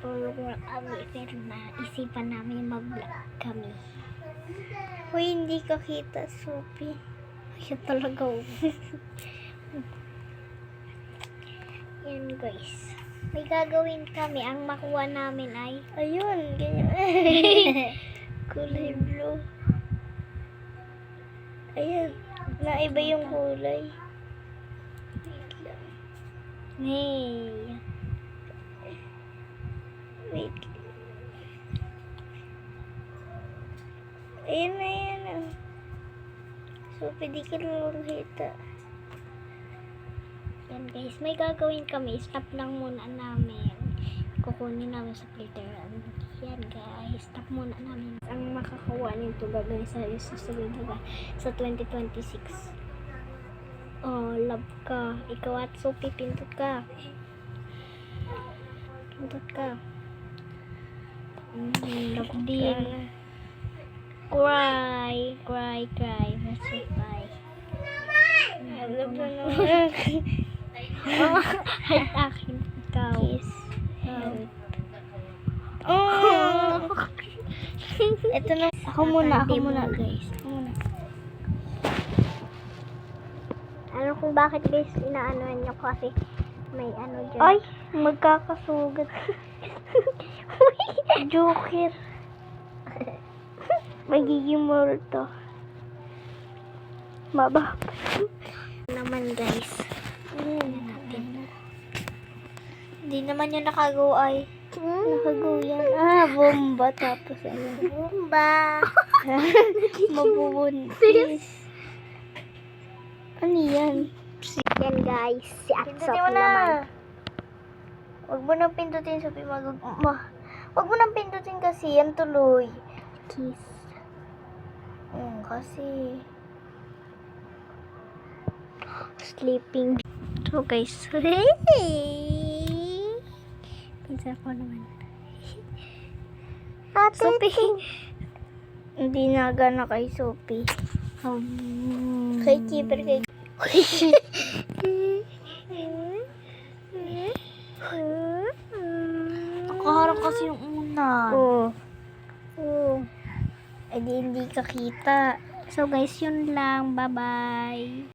Natutulog na kami pero naisipan namin mag-vlog kami. Uy, hindi ka kita, Sophie. Kaya talaga yan guys. May gagawin kami. Ang makuha namin ay Ayun, ganyan. Kulay blue. Ayan, naiba yung kulay. Wait lang. hey. Wait. Ayan na yan. So, pwede ka lang kita. Yan guys. May gagawin kami. Stop lang muna namin. Kukunin namin sa printer. Yan guys. Stop muna namin. Ang makakawa nito gagawin sa susunod na sa 2026. Oh, love ka. Ikaw at Sophie, pintot ka. Pintot ka. Love din. Cry. Cry, cry. Let's cry. Alam na naman. Heart akin. Ikaw. Kiss. Heart. Oh! Ito na. Ako muna guys. Ako muna. Ano kung bakit guys inaanoan niyo kasi may ano dyan. Ay! Magkakasugat. Joker. Magiging multo. Mababa. Naman guys. Hindi naman yung nakagaw ay. Nakagaw yan. Ah, bomba. Tapos ayun. Bomba. Mabubuntis. Ano yan? Yan guys. Si Pindutin Atsop mo na. naman. Huwag mo nang pindutin, Sophie. Huwag mo nang pindutin kasi yan tuloy. Kiss. Kasi Sleeping. So guys. Pinsa ko naman. Ate, Sophie. hindi nagana kay Sophie. Kay Keeper, kay nakaharap kasi yung una. Oh. Eh di hindi ka kita. So guys, yun lang. Bye-bye.